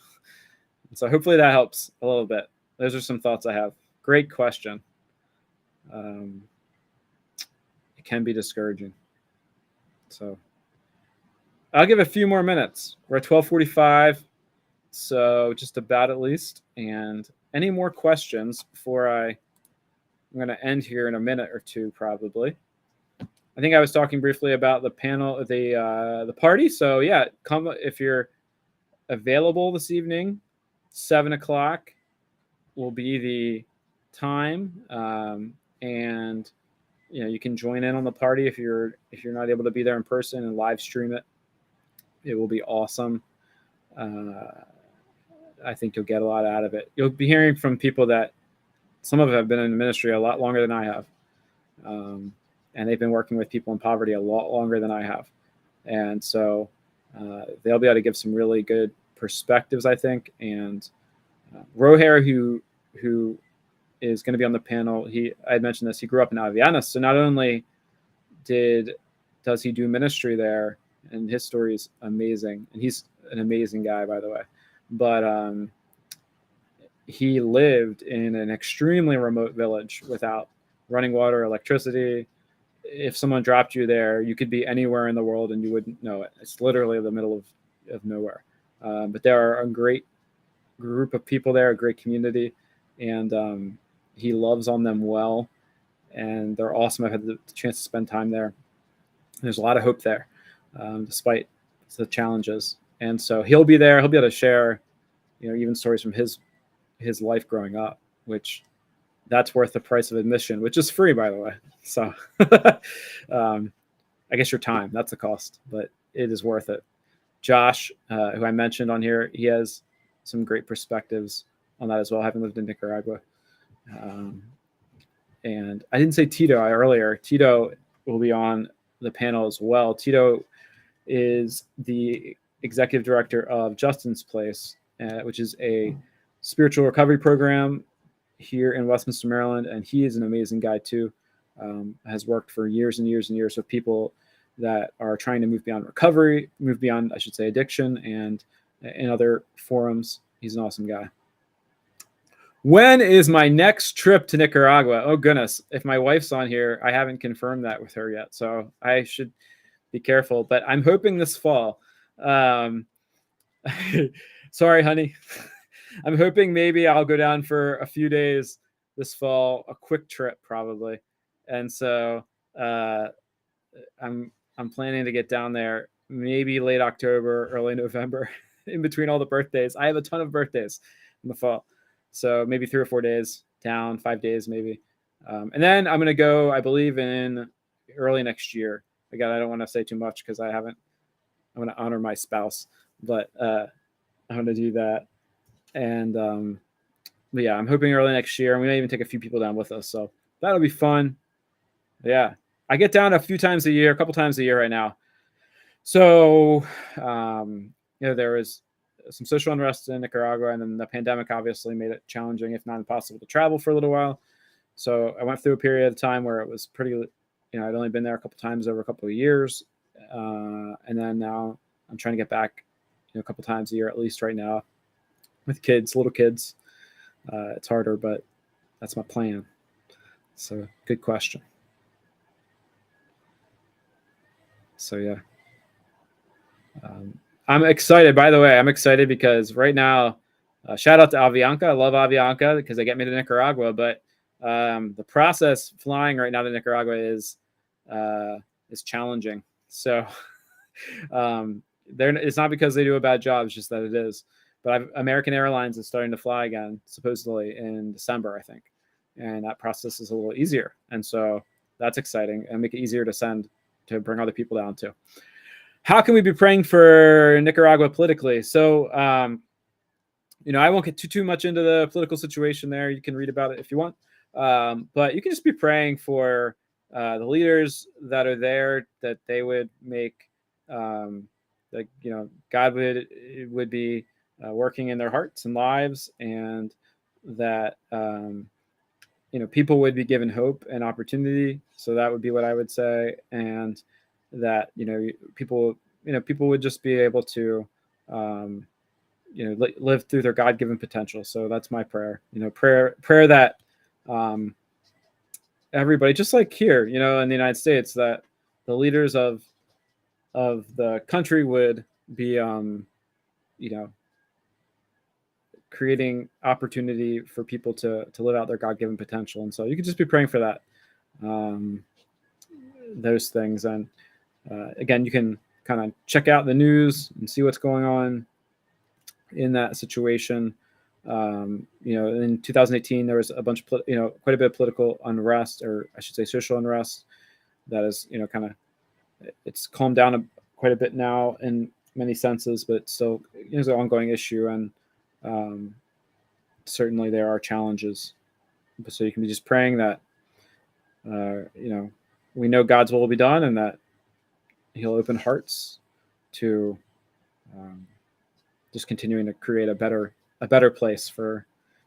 And so hopefully that helps a little bit. Those are some thoughts I have. Great question. It can be discouraging. So I'll give a few more minutes. We're at 12:45, so just about at least. And any more questions before I'm going to end here in a minute or two, probably. I think I was talking briefly about the panel, the party. So yeah, come if you're available this evening. 7:00 will be the time, and you can join in on the party if you're not able to be there in person, and live stream it. It will be awesome. I think you'll get a lot out of it. You'll be hearing from people that some of them have been in the ministry a lot longer than I have. And they've been working with people in poverty a lot longer than I have. And so they'll be able to give some really good perspectives, I think. And Rohair, who is going to be on the panel. I had mentioned this. He grew up in Aviana, so not only does he do ministry there, and his story is amazing, and he's an amazing guy, by the way, but he lived in an extremely remote village without running water, electricity. If someone dropped you there, you could be anywhere in the world and you wouldn't know it. It's literally the middle of nowhere. But there are a great group of people there, a great community, and he loves on them well, and they're awesome. I've had the chance to spend time there. There's a lot of hope there, despite the challenges. And so he'll be there. He'll be able to share, even stories from his life growing up, which that's worth the price of admission, which is free, by the way. So I guess your time, that's the cost, but it is worth it. Josh, who I mentioned on here, he has some great perspectives on that as well, having lived in Nicaragua. And I didn't say Tito earlier. Tito will be on the panel as well. Tito is the executive director of Justin's Place, which is a spiritual recovery program here in Westminster, Maryland. And he is an amazing guy too. Has worked for years and years and years with people that are trying to move beyond recovery, move beyond, I should say, addiction, and in other forums. He's an awesome guy. When is my next trip to Nicaragua? Oh, goodness. If my wife's on here, I haven't confirmed that with her yet, so I should be careful. But I'm hoping this fall. Sorry, honey. I'm hoping maybe I'll go down for a few days this fall, a quick trip probably. And so I'm planning to get down there maybe late October, early November, in between all the birthdays. I have a ton of birthdays in the fall. So maybe 3 or 4 days down, 5 days maybe. And then I'm going to go, I believe, in early next year. Again, I don't want to say too much because I want to honor my spouse, but I'm going to do that. And but yeah, I'm hoping early next year. And we may even take a few people down with us. So that'll be fun. Yeah. I get down a couple times a year right now. So, there was some social unrest in Nicaragua, and then the pandemic obviously made it challenging, if not impossible, to travel for a little while. So I went through a period of time where it was pretty, I'd only been there a couple times over a couple of years. And then now I'm trying to get back, a couple times a year, at least right now, with little kids. It's harder, but that's my plan. So good question. So yeah. I'm excited, by the way. I'm excited because right now, shout out to Avianca. I love Avianca because they get me to Nicaragua. But the process flying right now to Nicaragua is challenging. So it's not because they do a bad job. It's just that it is. But American Airlines is starting to fly again, supposedly in December, I think. And that process is a little easier. And so that's exciting and make it easier to bring other people down too. How can we be praying for Nicaragua politically? So, I won't get too much into the political situation there. You can read about it if you want. But you can just be praying for the leaders that are there, that they would make, God would be working in their hearts and lives, and that, people would be given hope and opportunity. So that would be what I would say. And that people would just be able to live through their God-given potential. So that's my prayer. Prayer that everybody, just like here, in the United States, that the leaders of the country would be creating opportunity for people to live out their God-given potential. And so you could just be praying for that, those things. And again, you can kind of check out the news and see what's going on in that situation. In 2018, there was a bunch of, quite a bit of political unrest, or I should say social unrest, that is, it's calmed down quite a bit now in many senses, but still is an ongoing issue. And certainly there are challenges. So you can be just praying that, we know God's will be done, and that He'll open hearts to just continuing to create a better place for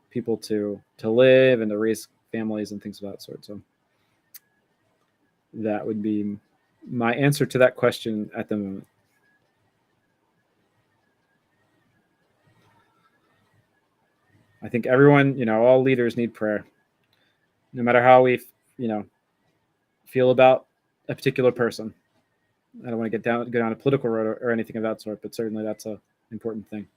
people to live and to raise families and things of that sort. So that would be my answer to that question at the moment. I think everyone, all leaders need prayer, no matter how we, feel about a particular person. I don't want to go down a political road or anything of that sort, but certainly that's an important thing.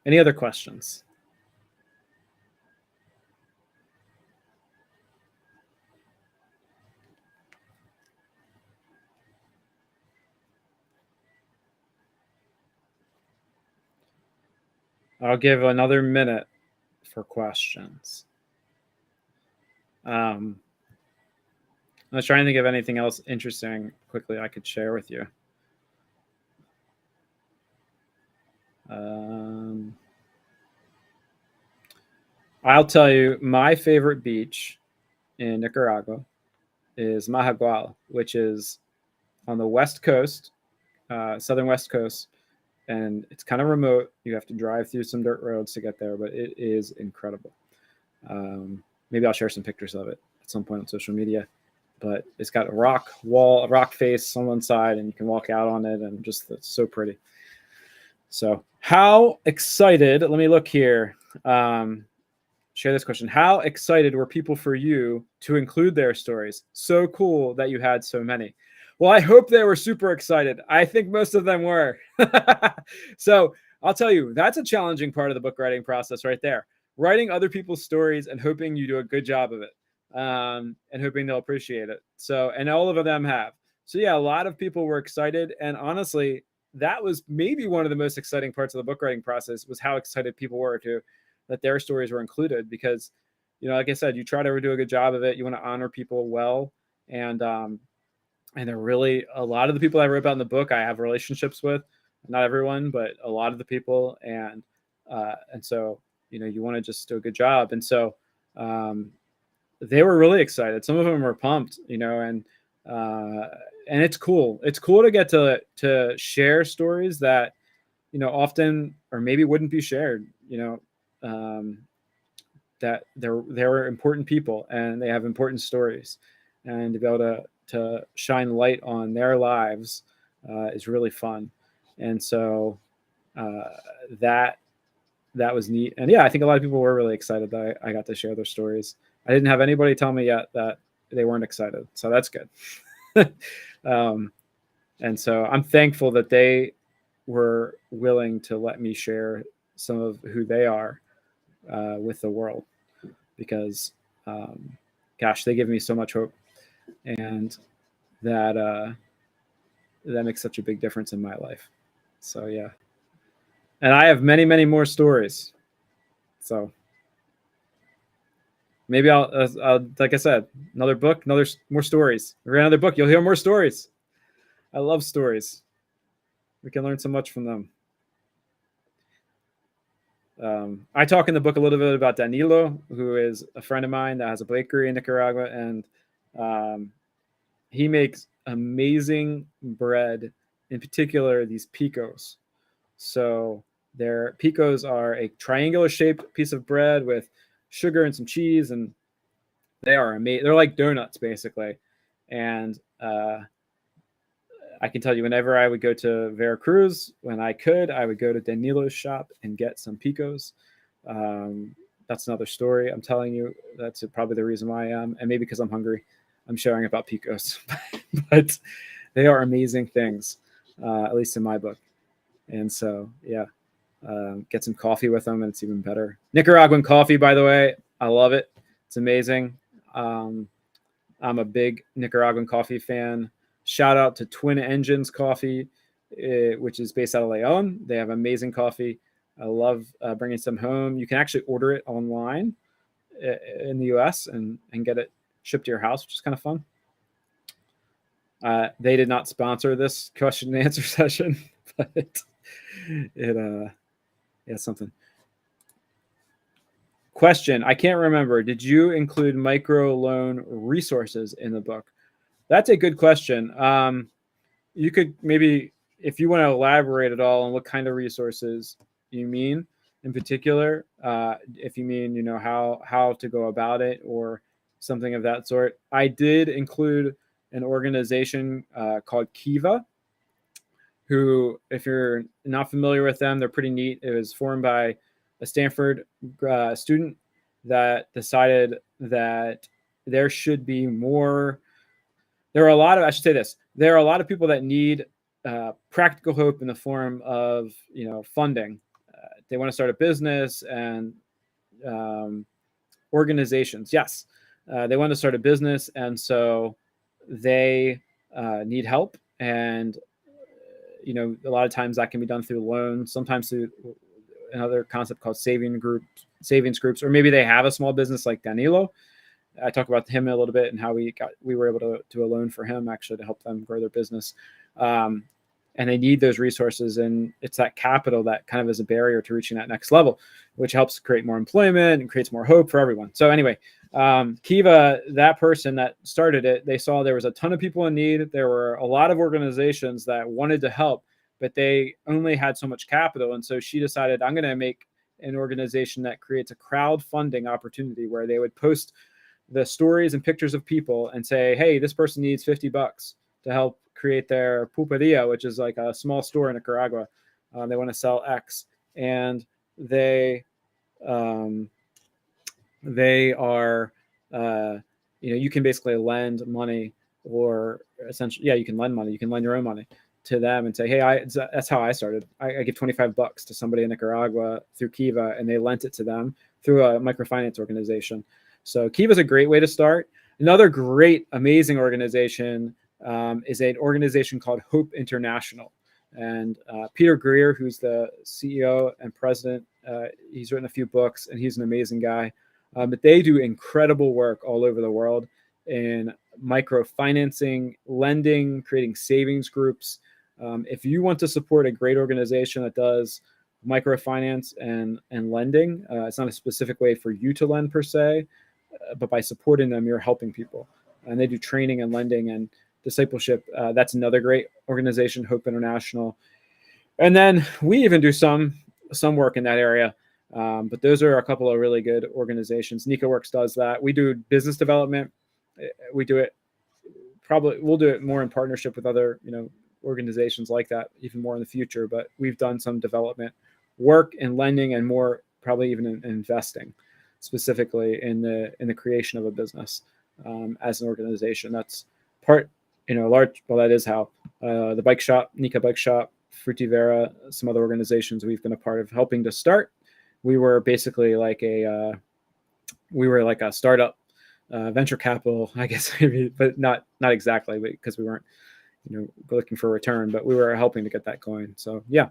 Any other questions? I'll give another minute for questions. I was trying to think of anything else interesting quickly I could share with you. I'll tell you, my favorite beach in Nicaragua is Majagual, which is on the west coast, southern west coast, and it's kind of remote. You have to drive through some dirt roads to get there, but it is incredible. Maybe I'll share some pictures of it at some point on social media. But it's got a rock wall, a rock face on one side, and you can walk out on it, and just it's so pretty. So, how excited? Let me look here. Share this question. How excited were people for you to include their stories? So cool that you had so many. Well, I hope they were super excited. I think most of them were. So I'll tell you, that's a challenging part of the book writing process right there. Writing other people's stories and hoping you do a good job of it, and hoping they'll appreciate it. So, and all of them have. So yeah, a lot of people were excited. And honestly, that was maybe one of the most exciting parts of the book writing process, was how excited people were that their stories were included, because, like I said, you try to do a good job of it. You want to honor people well. And they're really, a lot of the people I wrote about in the book, I have relationships with, not everyone, but a lot of the people. And so, you want to just do a good job. And so, they were really excited. Some of them were pumped, and it's cool. It's cool to get to share stories that, often or maybe wouldn't be shared, that they're important people and they have important stories, and to be able to shine light on their lives is really fun. And so that was neat. And yeah, I think a lot of people were really excited that I got to share their stories. I didn't have anybody tell me yet that they weren't excited, so that's good. And so I'm thankful that they were willing to let me share some of who they are with the world, because gosh, they give me so much hope, and that makes such a big difference in my life. So yeah, and I have many, many more stories. So maybe I'll like I said, another book, more stories. We're another book, you'll hear more stories. I love stories. We can learn so much from them. I talk in the book a little bit about Danilo, who is a friend of mine that has a bakery in Nicaragua, and he makes amazing bread, in particular these picos. So their picos are a triangular shaped piece of bread with sugar and some cheese, and they are amazing. They're like donuts basically. And I can tell you, whenever I would go to Veracruz, when I would go to Danilo's shop and get some picos. That's another story. I'm telling you, that's probably the reason why I am, and maybe because I'm hungry, I'm sharing about picos. But they are amazing things, at least in my book. And so, yeah, get some coffee with them, and it's even better. Nicaraguan coffee, by the way, I love it. It's amazing. I'm a big Nicaraguan coffee fan. Shout out to Twin Engines Coffee, which is based out of Leon. They have amazing coffee. I love bringing some home. You can actually order it online in the US and get it shipped to your house, which is kind of fun. They did not sponsor this question and answer session, but it's something. Question, I can't remember. Did you include microloan resources in the book? That's a good question. You could maybe if you want to elaborate at all on what kind of resources you mean in particular, if you mean, how to go about it or something of that sort, I did include an organization called Kiva, who, if you're not familiar with them, they're pretty neat. It was formed by a Stanford student that decided that there should be more. I should say this, there are a lot of people that need practical hope in the form of, funding. They want to start a business and organizations. Yes, they want to start a business, and so they need help. And a lot of times that can be done through loans, sometimes through another concept called savings groups, or maybe they have a small business like Danilo. I talk about him a little bit and how we were able to do a loan for him actually to help them grow their business. And they need those resources, and it's that capital that kind of is a barrier to reaching that next level, which helps create more employment and creates more hope for everyone. So anyway, Kiva, that person that started it, they saw there was a ton of people in need. There were a lot of organizations that wanted to help, but they only had so much capital. And so she decided, I'm going to make an organization that creates a crowdfunding opportunity where they would post the stories and pictures of people and say, hey, this person needs $50 to help create their pulperia, which is like a small store in Nicaragua. They want to sell X, and they are, you can basically lend money, or essentially, you can lend money. You can lend your own money to them and say, hey, that's how I started. I give $25 to somebody in Nicaragua through Kiva, and they lent it to them through a microfinance organization. So Kiva is a great way to start. Another great, amazing organization is an organization called Hope International. And Peter Greer, who's the CEO and president, he's written a few books, and he's an amazing guy. But they do incredible work all over the world in microfinancing, lending, creating savings groups. If you want to support a great organization that does microfinance and lending, it's not a specific way for you to lend per se, but by supporting them, you're helping people. And they do training and lending and discipleship. That's another great organization, Hope International. And then we even do some work in that area. But those are a couple of really good organizations. NicaWorks does that. We do business development. We do it we'll do it more in partnership with other, organizations like that, even more in the future. But we've done some development work in lending, and more probably even in investing, specifically in the creation of a business as an organization. That's part, large. Well, that is how the bike shop, Nika Bike Shop, Frutivera, some other organizations we've been a part of helping to start. We were basically like a startup venture capital, I guess, maybe, but not exactly, because we weren't, looking for a return, but we were helping to get that going. So yeah,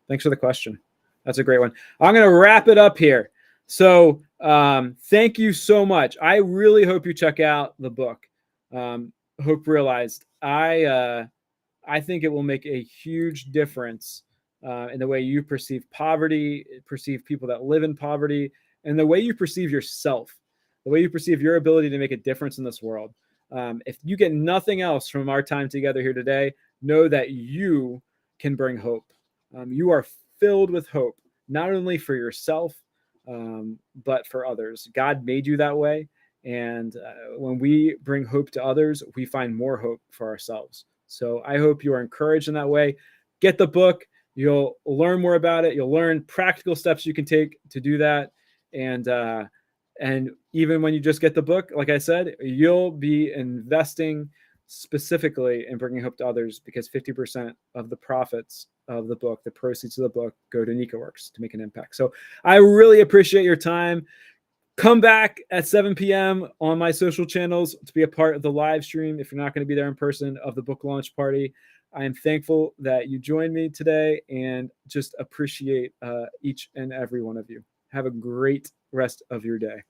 thanks for the question. That's a great one. I'm going to wrap it up here. So thank you so much. I really hope you check out the book, Hope Realized. I think it will make a huge difference in the way you perceive poverty, perceive people that live in poverty, and the way you perceive yourself, the way you perceive your ability to make a difference in this world. If you get nothing else from our time together here today, know that you can bring hope. You are filled with hope, not only for yourself, but for others. God made you that way. And when we bring hope to others, we find more hope for ourselves. So I hope you are encouraged in that way. Get the book. You'll learn more about it. You'll learn practical steps you can take to do that. And even when you just get the book, like I said, you'll be investing specifically in bringing hope to others, because 50% of the profits of the book, the proceeds of the book, go to NicaWorks to make an impact. So I really appreciate your time. Come back at 7 p.m. on my social channels to be a part of the live stream if you're not going to be there in person of the book launch party. I am thankful that you joined me today, and just appreciate each and every one of you. Have a great rest of your day.